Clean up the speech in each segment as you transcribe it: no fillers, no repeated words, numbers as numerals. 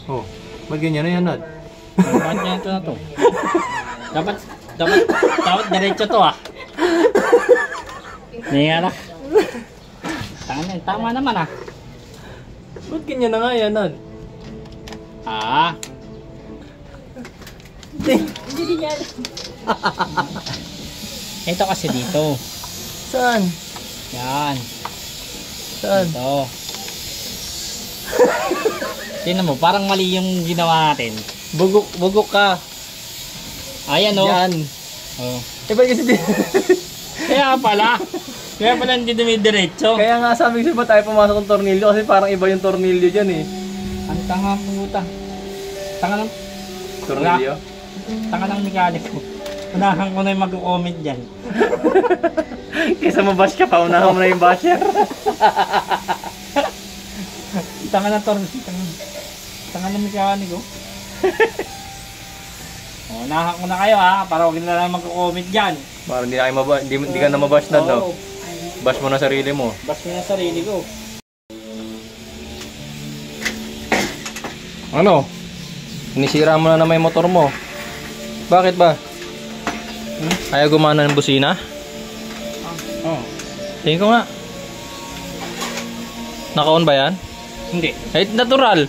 Oh, ba't ganyan na yan, Nad? Bakit yan ito na to? Dapat diretso to ah. Niyara. Tama naman ah. Ba't ganyan na nga yan, Nad? Ah. Hindi yan. Ito kasi dito. Saan? Yan. Saan? Ito. Tingnan mo, parang mali yung ginawa natin. Bugok ka. Ayan o. Yan. Oh. Ba't kasi di... Kaya pala hindi dumidiretso. Kaya nga sabi ko ba tayo pumasok ng tornilyo kasi parang iba yung tornilyo dyan eh. Ang tanga puta. Tanga ng Tornilyo? Tanga ng mekaniko. Unahan ko na yung mag-comment dyan. Kaysa mabash ka pa, unahan mo na yung basher. Tanga ng tornilyo. Tanga ng mekaniko. Unahan ko na kayo ha, para huwag na lang mag-comment dyan. Parang hindi ka na mabash na, no? Bash mo na sarili mo. Bash mo na sarili ko. Ano? Inisira mo na naman yung motor mo. Bakit ba? Ayaw gumana ng busina? Oo. Tingin ko nga. Naka-on ba yan? Hindi. Eh, natural.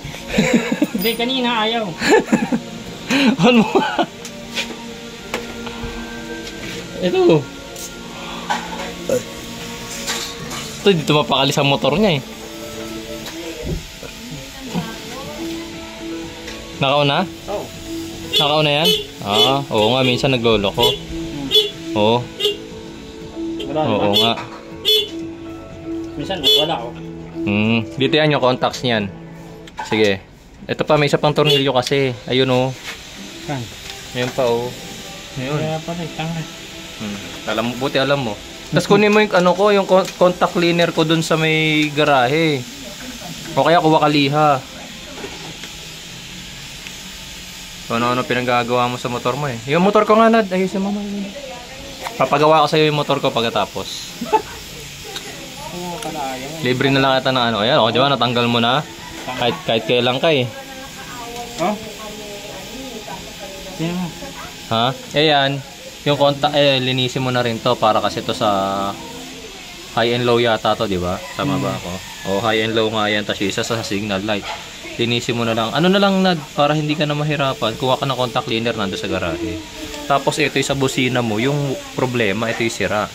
Hindi, kanina ayaw. On mo. Ito. Ito, dito mapakalis ang motor niya eh. Naka-on na? Oo. Naka-on na yan? Ah, oo nga, minsan nagloloko. Oo. Oo nga. Minsan wala ako. Dito yan yung contacts niyan. Sige. Ito pa, may isa pang tornilyo kasi. Ayun oh. Saan? Ayun pa oh. Ayun. Kaya pala, tanga. Buti alam mo. Tapos kunin mo yung ano ko, yung contact cleaner ko dun sa may garahe. O kaya kuha ka liha. Ano-ano pinagagawa mo sa motor mo eh. Yung motor ko nga, Nad. Ayusin mo naman. Papagawa ko sa'yo yung motor ko pagkatapos. Libre na lang ata ng ano. Ayan, o, diba? Natanggal mo na. Kahit kailan ka eh. Oh? Sino mo? Ha? Ayan. Yung contact, linisin mo na rin to para kasi to sa high and low yata to, di ba? Tama ba ako? O, high and low nga yan. Tapos isa sa signal light. Linisin mo na lang. Ano na lang, Nad, para hindi ka na mahirapan. Kuha ka ng contact cleaner nando sa garahe. Tapos ito yung sa busina mo. Yung problema, ito yung sira.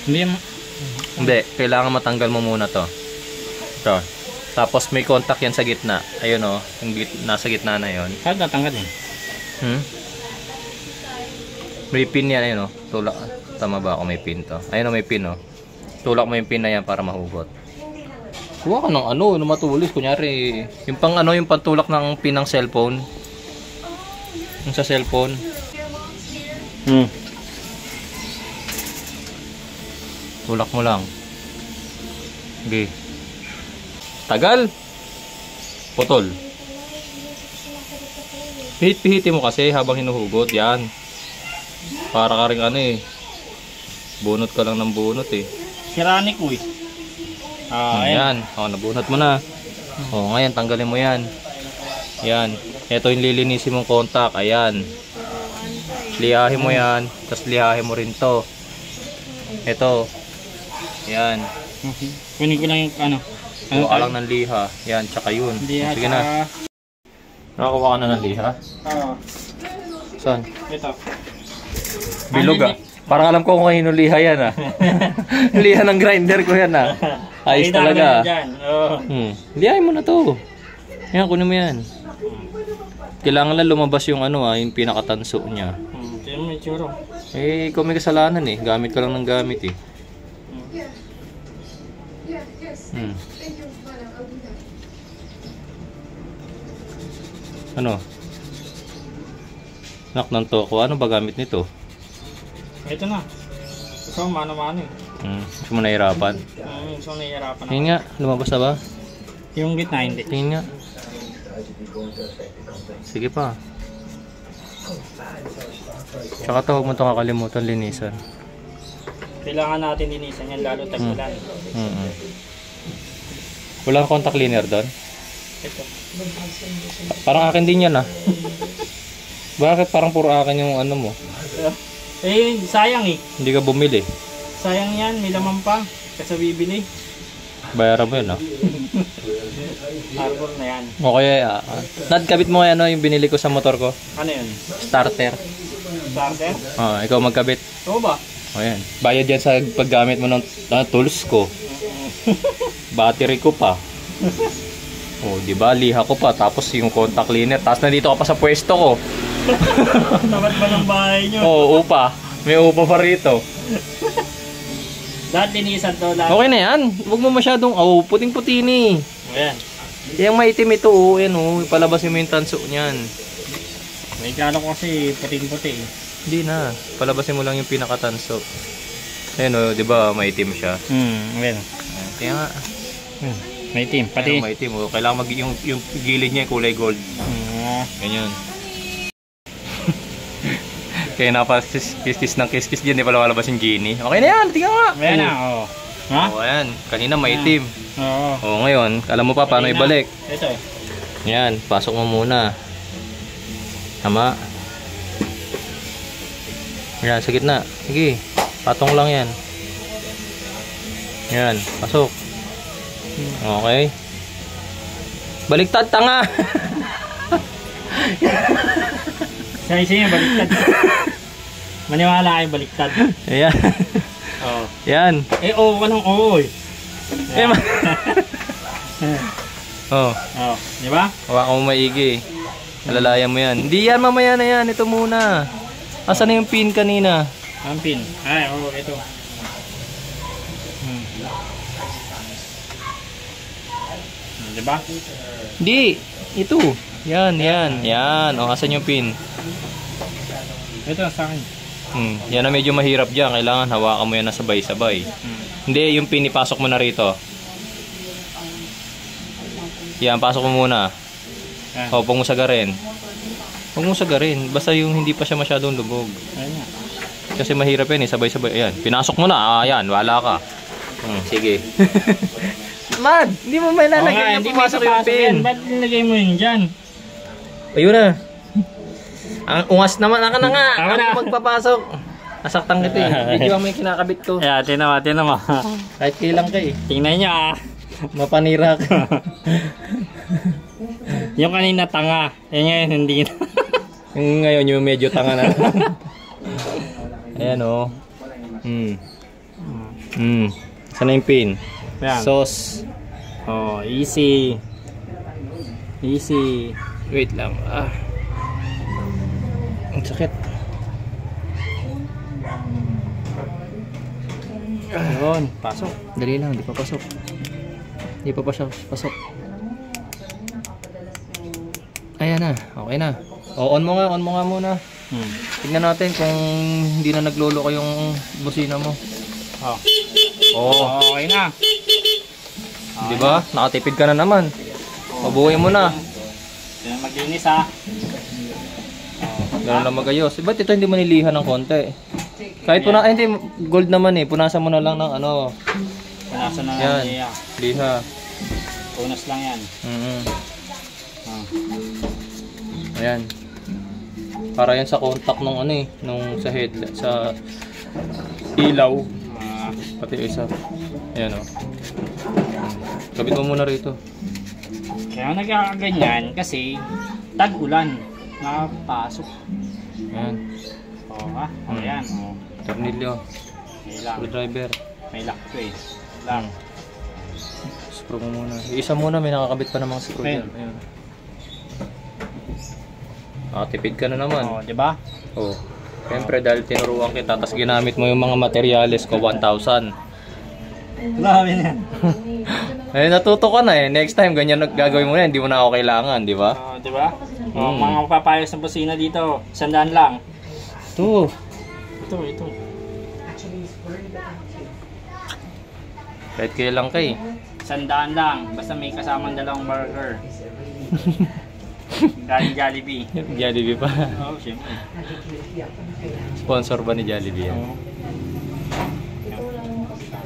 Hindi. Kailangan matanggal mo muna to. Ito. Tapos may contact yan sa gitna. Ayun o. Yung nasa gitna na yon. Kahit natanggal eh. May pin yan. Ayun o. Tulak. Tama ba ako may pin to? Ayun o, may pin o. Tulak mo yung pin na yan para mahugot. Kuha ka ng ano, matulis. Kunyari, yung pang ano, yung pantulak ng pin ng cellphone. Yung sa cellphone. Tulak mo lang. Okay. Tagal. Putol. Pihit-pihiti mo kasi habang hinuhugot. Yan. Para ka rin ano eh. Bunot ka lang ng bunot eh. Siranik ko eh. Ayan. O, nabunot mo na. O, ngayon, tanggalin mo yan. Yan. Ito yung lilinisin mong contact. Ayan. Lihahin mo yan. Tapos lihahin mo rin to. Ito. Yan. Kunin ko lang yung ano. Kuha ka lang ng liha. Yan, tsaka yun. Liha, sige na. Nakakuha ka na ng liha? Oo. Saan? Ito. Bilog ah. Parang alam ko kung kanino liha yan ah. Liha ng grinder ko yan ah. Ayos talaga. Lihahin mo na to. Yan, kunin mo yan. Kailangan lang lumabas yung ano yung pinakatanso niya. Tignan mo yung tsura. Eh, ikaw may kasalanan eh. Gamit ka lang ng gamit eh. Ano? Nak ng toko. Ano ba gamit nito? Ito na. Ito, mano-mano eh. Gusto mo nahirapan? Gusto mo nahihirapan ako. Tingin nga, lumabas na ba? Yung gitna hindi. Tingin nga. Sige pa. Tsaka to, huwag mo ito kakalimutan linisan. Kailangan natin linisan yan lalo tag-ulan. Walang contact cleaner doon? Ito. Parang akin din yan ah. Bakit parang puro akin yung ano mo? Eh, sayang eh. Hindi ka bumili. Sayang yan, may laman pa. Kasi bibili. Bayaran mo yun ah. Arbor na yan. Okay, Nad, kabit mo ano yung binili ko sa motor ko? Ano yun? Starter. Starter? Ikaw magkabit. Oo ba? O yan. Bayad yan sa paggamit mo ng tools ko. Battery ko pa. Di ba? Liha ko pa. Tapos yung contact cleaner. Tapos nandito ka pa sa pwesto ko. Tapat ba ng bahay nyo? Oo, upa. May upa pa rito. Lahat linisan to. Lahat. Okay na yan. Huwag mo masyadong, puting-puti ni. Ayan. Yung maitim ito, yan Palabasin mo yung tanso niyan. May kano ko kasi puting-puti eh. Hindi na. Palabasin mo lang yung pinakatanso. Ayan di ba maitim siya? Ayan. Kaya nga. May team, pati. Ayan, maitim Kailangan yung gilid niya kulay gold. Ganyan. Kaya kiss-kiss ng kiss-kiss dyan, di pala malabas yung genie. Okay na yan, tingnan nga. Ayan na, Ha? Ayan. Kanina maitim. Oo. Ngayon, alam mo pa paano ibalik. Ito. Yan, pasok mo muna. Tama. Yan, sa gitna. Sige, patong lang yan. Yan, pasok. Okay. Baliktad, tanga! Isa yung baliktad. Maniwala kayo baliktad. Ayan. Oo. Yan. Oo ka ng oo eh. Di ba? Hawakan mo maigi. Alalayan mo yan. Hindi yan, mamaya na yan. Ito muna. Asan na yung pin kanina? Ang pin. Ay, ito. Di ba? Hindi. Ito. Yan. Asan yung pin? Ito sa akin. Yan na medyo mahirap dyan. Kailangan hawakan mo yan na sabay-sabay. Hindi, yung pin ipasok mo na rito. Yan, pasok mo muna. Huwag mo sagarin. Huwag mo sagarin. Basta yung hindi pa siya masyadong lubog. Ayan. Kasi mahirap yan sabay-sabay. Ayan, pinasok mo na. Ayan, wala ka. Sige. Mad, hindi mo may lalagay na pumasok yung pin. Ba't nilagay mo yun dyan? Ayun na. Ang ungas naman. Aka na nga. Tama na. Ako magpapasok. Nasaktan kita Video mo yung kinakabit ko. Ayan, tinan mo. Kahit kailang ka Tingnan nyo Mapanira ka. Yung kanina tanga. Yung ngayon hindi na. Yung ngayon yung medyo tanga na. Ayan Saan na yung pin? Ayan. Sauce. Easy. Wait lang. Ang sakit. Yun, pasok. Dali lang, di pa pasok. Di pa pasok. Ayan na, okay na. On mo nga muna. Tignan natin kung hindi na naglolo yung busina mo. Okay na. Di ba? Nakatipid ka na naman. Mabuhay mo na. Maglinis Ganun lang magayos. Ba't ito hindi manilihan ng konti? Kahit hindi, gold naman punasan mo na lang ng Punasan na yan. lang Liha. Punas lang yan. Ayan. Para yan sa contact nung nung sa headlight, sa ilaw. Pati isa. Ayan Kabit mo muna rito. Kaya nagkakaganyan kasi tag-ulan. Nakapasok. Ayan. Ayan. Tornilyo. May lock. Screwdriver. May lock to Lock. Screw mo muna. Isa muna, may nakakabit pa namang screw dyan. Ayan. Tipid ka na naman. Diba? Siyempre dahil tinuruan kita, tapos ginamit mo yung mga materyales ko, 1,000. Grabe na yan. Natuto ka na Next time, ganyan gagawin mo na, hindi mo na ako kailangan, di ba? Diba? Mga papayos ng busina dito, 100 lang. Ito. Kahit kailang ka 100 lang, basta may kasamang dalawang burger. Galing Jollibee. Jollibee pa. Siyempre. Sponsor ba ni Jollibee yan?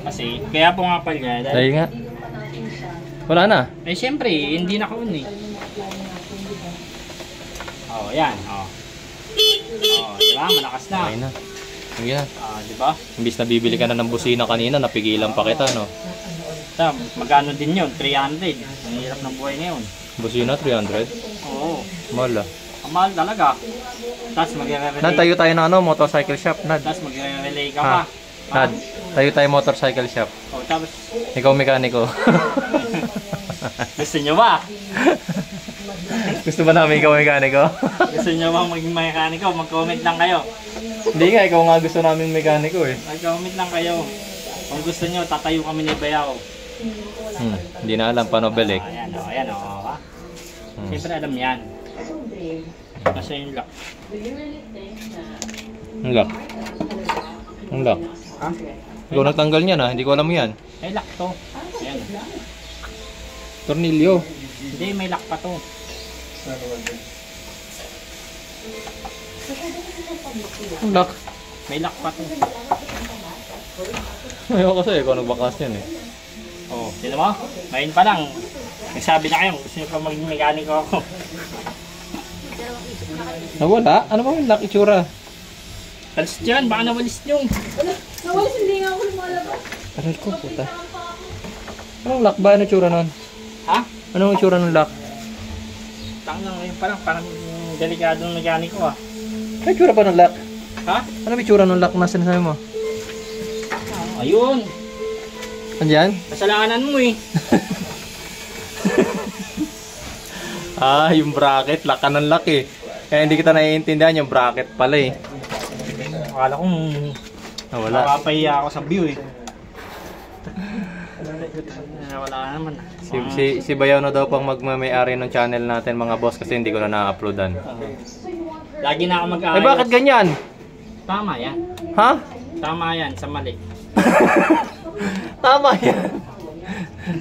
Kasi, kaya po nga pala Dahil nga. Wala na. Eh, syempre, hindi naka-on eh. Oh, yan. Oh. Oh, diba? Malakas na. Okay na. Sige na. Ah, diba? Imbis na bibili ka na ng busina kanina, napigilan pa kita, no? Magkano din yun? 300. Ang hirap ng buhay ngayon. Busina, 300? Oo. Mahal ah. Ang mahal talaga. Tapos magre-relay. Nad, tayo ng ano, motorcycle shop, Nad. Tapos magre-relay ka Ha? pa. Nad, tayo motorcycle shop. Oh, tapos Ikaw mekaniko. gusto nyo ba? Gusto ba namin ikaw mekaniko? Gusto nyo ba maging mekaniko? Mag-comment lang kayo. Hindi nga, ikaw nga gusto namin mekaniko eh. Mag-comment lang kayo. Kung gusto nyo, tatayo kami ni Bayaw. Hindi na alam paano balik. Ayan o, ayan o. Siyempre alam yan. Kasi yung lock. Ang lock. Ang lock. Ha? Ikaw nagtanggal niyan ah, hindi ko alam yan. May lock to. Ayan. Tornilyo. Hindi, may lock pa to. Ang lock. May lock pa to. Ayaw kasi, ikaw nagbakas yan eh. Oh, sino mo? Ngayon pa lang. Nagsabi na kayo, gusto nyo pa maging mekaniko ako. Nawala? Ano ba yung lock itsura? Alis dyan, baka nawalis nyo. Nawalis, hindi nga ako lumalabas. Aral ko, puta. Anong lock ba? Ano itsura nun? Ha? Anong itsura ng lock? Tangang ngayon pa lang, parang delikadong mekaniko ah. Ano itsura ba ng lock? Ha? Ano ba itsura ng lock na sinasabi mo? Ayun. Andyan? Kasalanan mo eh. Ah, yung bracket. Lock ka ng lock eh. Kaya hindi kita naiintindihan yung bracket pala eh. Akala kong Nawala. nakapahiya ako sa view eh. Wala ka naman. Si Bayaw na daw pang magmamayari ng channel natin mga boss kasi hindi ko na na-uploadan. Lagi na ako mag-aayos. Eh bakit ganyan? Tama yan. Ha? Tama yan, sa mali. Tama yan.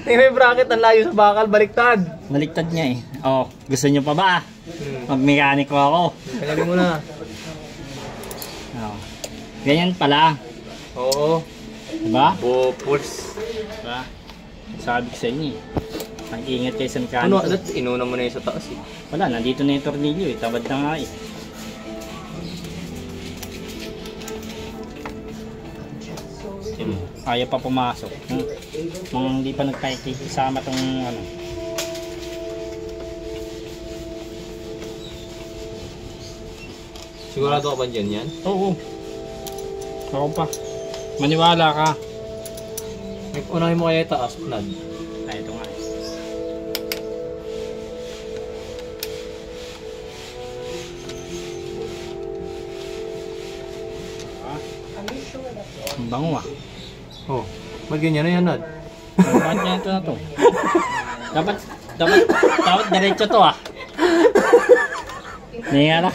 Tingnan yung bracket ang layo sa bakal, baliktad. Baliktad niya eh. Oh, gusto nyo pa ba? Mag-mekaniko ako. Tagalin mo na. Oh. Ganyan pala. Oo. Diba? Bopals. Diba? Sabi ko sa inyo eh. Mag-ingat kayo sa Ano? mekaniko. Inuna mo na yung sa taas eh. Wala, nandito na yung tornilyo eh. Tabad na nga eh. Ayaw pa pumasok. Mga hindi pa nagkikisama tong ano. Sigurado ka ba dyan yan? Oo. Ako pa. Maniwala ka. Unahin mo kaya yung taas, Nad. Ay, ito nga eh. Ang bango ah. Oh, ba't ganyan na yan, Nad? Bakit yan ito na to? Dapat diretso to ah. Ningala.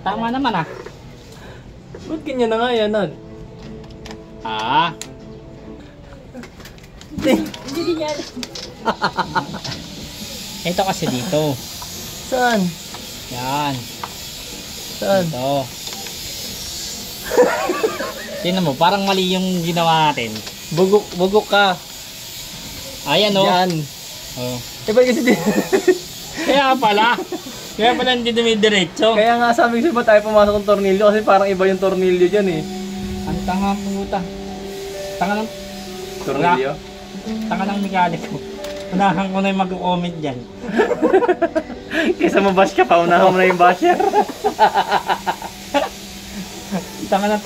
Tama naman ah. Ba't ganyan na nga yan, Nad? Ah. Hindi din yan. Ito kasi dito. Saan? Yan. Saan? Ito. Tingnan mo, parang mali yung ginawa natin. Bugok ka. Ayan o. Yan. Oh. Eh, ba't kasi di... Kaya pala hindi dumidiretso. Kaya nga sabi ko ba tayo pumasok ng tornilyo kasi parang iba yung tornilyo dyan eh. Ang tanga puta. Tanga ng Tornilyo? tanga ng mekaniko. Unahan ko na yung mag-comment dyan. Kaysa mabash ka pa, unahan mo na yung basher. Tanga ng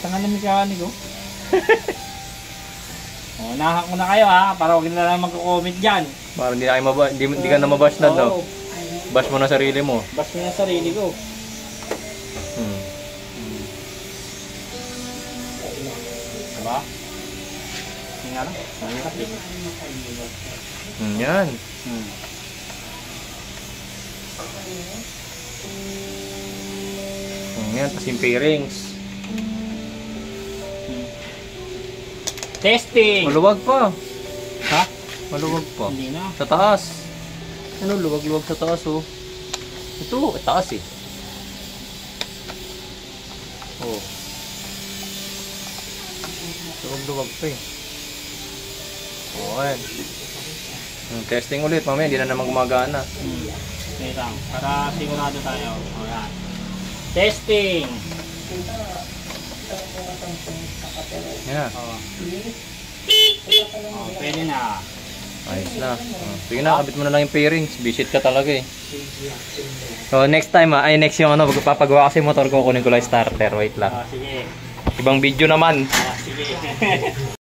tanga ng mekaniko. Unahan ko na kayo ha, para huwag na lang mag-comment dyan. Parang hindi ka na mabash na, no? Bash mo na sarili mo. Bash mo na sarili ko. Diba? Tingnan lang. Mahirap eh. Yan. Yan, tas yung pairings. Testing! Maluwag pa. Ha? Maluwag pa. Hindi na. Sa taas. Ano, luwag-luwag sa taas, oh. Ito, taas eh. Oh. Luwag-luwag pa eh. Okay. Testing ulit, mamaya hindi na naman gumagana. Okay lang, para sigurado tayo. O yan. Testing! Yeah. Pwede na. Ayos na. Sige na, kabit mo na lang yung pairings. Visit ka talaga eh. So next time next yung magpapagawa kasi motor ko, kunin ko lang starter. Wait lang. Sige. Ibang video naman. Sige.